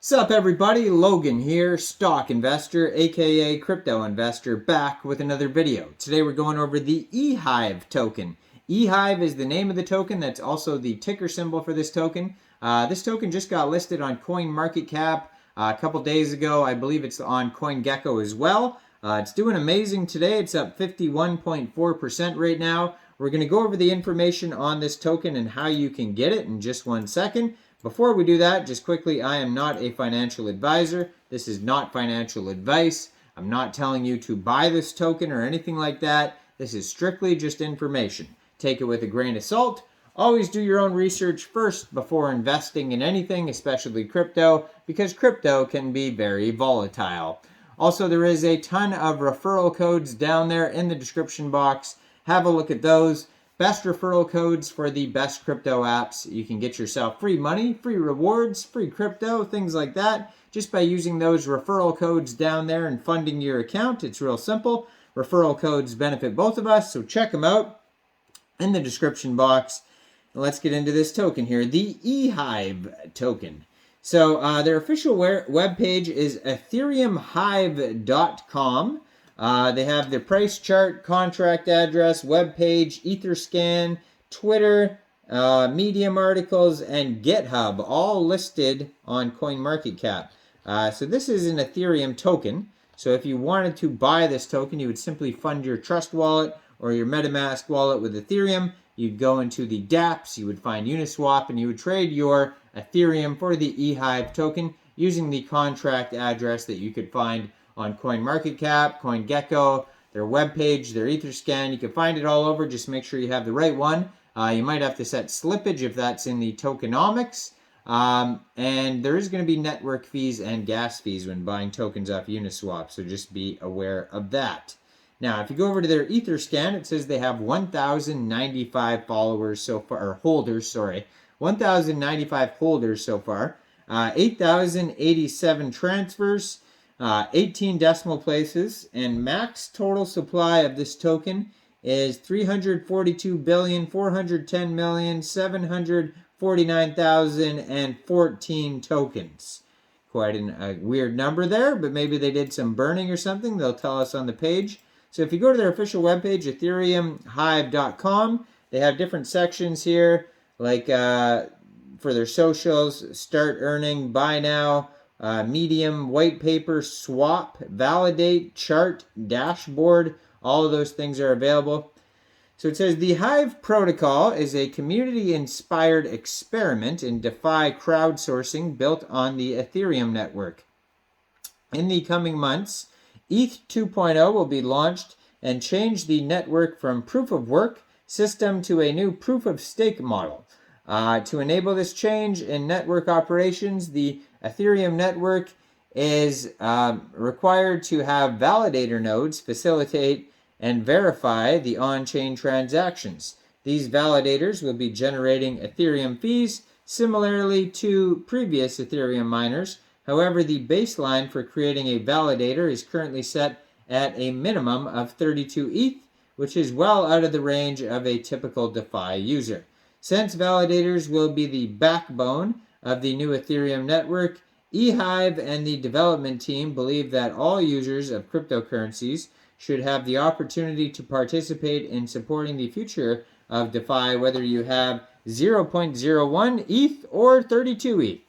Sup everybody, Logan here, stock investor, aka crypto investor, back with another video. Today we're going over the Ehive token. Ehive is the name of the token, that's also the ticker symbol for this token. This token just got listed on CoinMarketCap a couple days ago. I believe it's on CoinGecko as well. It's doing amazing today. It's up 51.4% right now. We're going to go over the information on this token and how you can get it in just 1 second. Before we do that, just quickly, I am not a financial advisor. This is not financial advice. I'm not telling you to buy this token or anything like that. This is strictly just information. Take it with a grain of salt. Always do your own research first before investing in anything, especially crypto, because crypto can be very volatile. Also, there is a ton of referral codes down there in the description box. Have a look at those. Best referral codes for the best crypto apps. You can get yourself free money, free rewards, free crypto, things like that, just by using those referral codes down there and funding your account. It's real simple. Referral codes benefit both of us, so check them out in the description box. Let's get into this token here, the Ehive token. So their official web page is ethereumhive.com. They have their price chart, contract address, web page, Etherscan, Twitter, Medium articles, and GitHub, all listed on CoinMarketCap. So this is an Ethereum token. So if you wanted to buy this token, you would simply fund your Trust wallet or your MetaMask wallet with Ethereum. You'd go into the dApps, you would find Uniswap, and you would trade your Ethereum for the Ehive token using the contract address that you could find on CoinMarketCap, CoinGecko, their webpage, their Etherscan. You can find it all over. Just make sure you have the right one. You might have to set slippage if that's in the tokenomics. And there is going to be network fees and gas fees when buying tokens off Uniswap, so just be aware of that. Now, if you go over to their Etherscan, it says they have 1,095 followers so far, or holders, sorry. 1,095 holders so far. 8,087 transfers. 18 decimal places, and max total supply of this token is 342,410,749,014 tokens. Quite a weird number there, but maybe they did some burning or something. They'll tell us on the page. So if you go to their official webpage, ethereumhive.com, they have different sections here, like for their socials, start earning, buy now, Medium, white paper, swap, validate, chart, dashboard, all of those things are available. So it says the Hive protocol is a community-inspired experiment in DeFi crowdsourcing built on the Ethereum network. In the coming months, ETH 2.0 will be launched and change the network from proof-of-work system to a new proof-of-stake model. To enable this change in network operations, the Ethereum network is required to have validator nodes facilitate and verify the on-chain transactions. These validators will be generating Ethereum fees similarly to previous Ethereum miners. However, the baseline for creating a validator is currently set at a minimum of 32 ETH, which is well out of the range of a typical DeFi user. Since validators will be the backbone of the new Ethereum network, Ehive and the development team believe that all users of cryptocurrencies should have the opportunity to participate in supporting the future of DeFi, whether you have 0.01 ETH or 32 ETH.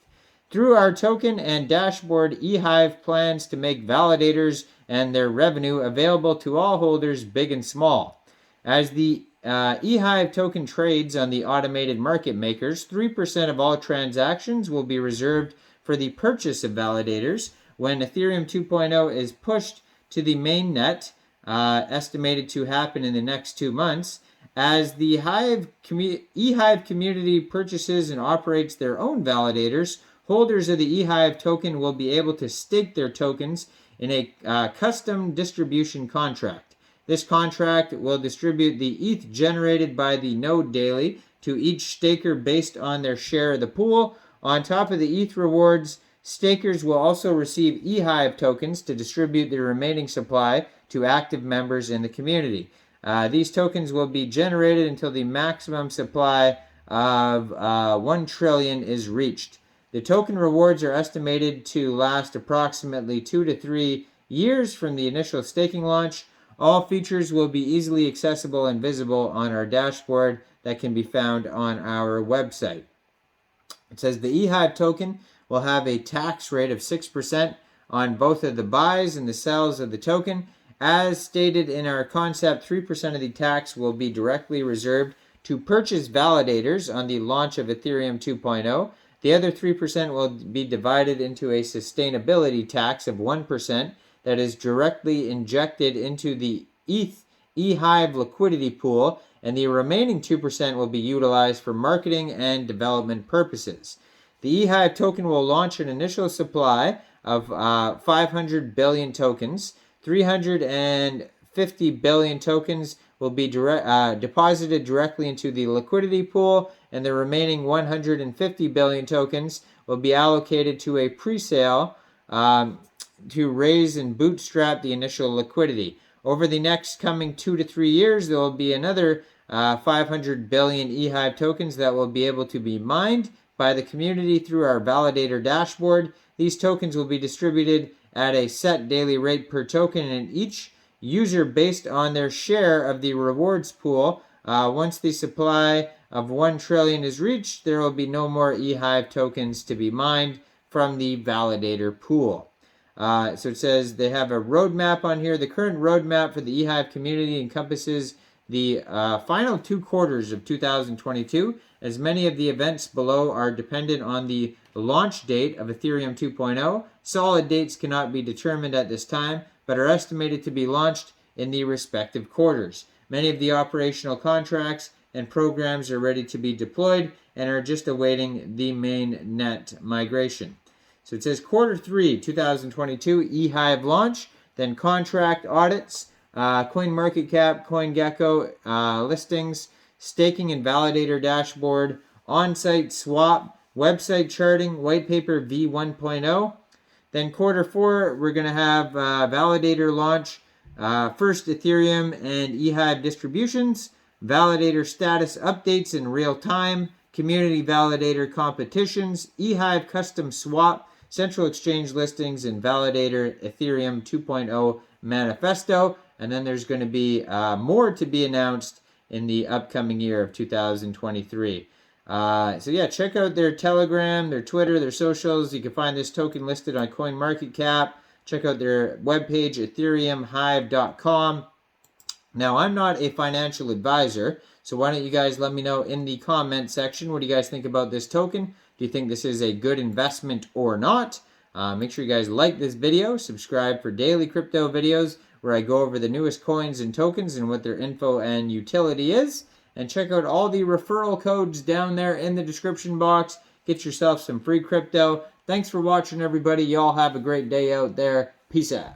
Through our token and dashboard, Ehive plans to make validators and their revenue available to all holders, big and small. As the Ehive token trades on the automated market makers, 3% of all transactions will be reserved for the purchase of validators when Ethereum 2.0 is pushed to the main net, estimated to happen in the next 2 months. As the Ehive community purchases and operates their own validators, holders of the Ehive token will be able to stake their tokens in a custom distribution contract. This contract will distribute the ETH generated by the node daily to each staker based on their share of the pool. On top of the ETH rewards, stakers will also receive Ehive tokens to distribute the remaining supply to active members in the community. These tokens will be generated until the maximum supply of 1 trillion is reached. The token rewards are estimated to last approximately 2 to 3 years from the initial staking launch. All features will be easily accessible and visible on our dashboard that can be found on our website. It says the Ehive token will have a tax rate of 6% on both of the buys and the sells of the token. As stated in our concept, 3% of the tax will be directly reserved to purchase validators on the launch of Ethereum 2.0. The other 3% will be divided into a sustainability tax of 1% that is directly injected into the Ehive liquidity pool, and the remaining 2% will be utilized for marketing and development purposes. The Ehive token will launch an initial supply of 500 billion tokens. 350 billion tokens will be deposited directly into the liquidity pool, and the remaining 150 billion tokens will be allocated to a pre-sale to raise and bootstrap the initial liquidity. Over the next coming 2 to 3 years, there will be another 500 billion Ehive tokens that will be able to be mined by the community through our validator dashboard. These tokens will be distributed at a set daily rate per token, and each user based on their share of the rewards pool. Once the supply of 1 trillion is reached, there will be no more Ehive tokens to be mined from the validator pool. So it says they have a roadmap on here. The current roadmap for the Ehive community encompasses the final 2 quarters of 2022, as many of the events below are dependent on the launch date of Ethereum 2.0. Solid dates cannot be determined at this time, but are estimated to be launched in the respective quarters. Many of the operational contracts and programs are ready to be deployed and are just awaiting the main net migration. So it says quarter 3, 2022, Ehive launch, then contract audits, CoinMarketCap, CoinGecko listings, staking and validator dashboard, on-site swap, website charting, white paper v1.0. Then quarter 4, we're going to have validator launch, first Ethereum and Ehive distributions, validator status updates in real time, community validator competitions, Ehive custom swap, central exchange listings, and validator Ethereum 2.0 manifesto. And then there's going to be more to be announced in the upcoming year of 2023. So yeah, check out their Telegram, their Twitter, their socials. You can find this token listed on CoinMarketCap. Check out their webpage, ethereumhive.com. Now, I'm not a financial advisor, so why don't you guys let me know in the comment section, what do you guys think about this token? Do you think this is a good investment or not? Make sure you guys like this video, subscribe for daily crypto videos where I go over the newest coins and tokens and what their info and utility is. And check out all the referral codes down there in the description box. Get yourself some free crypto. Thanks for watching, everybody. Y'all have a great day out there. Peace out.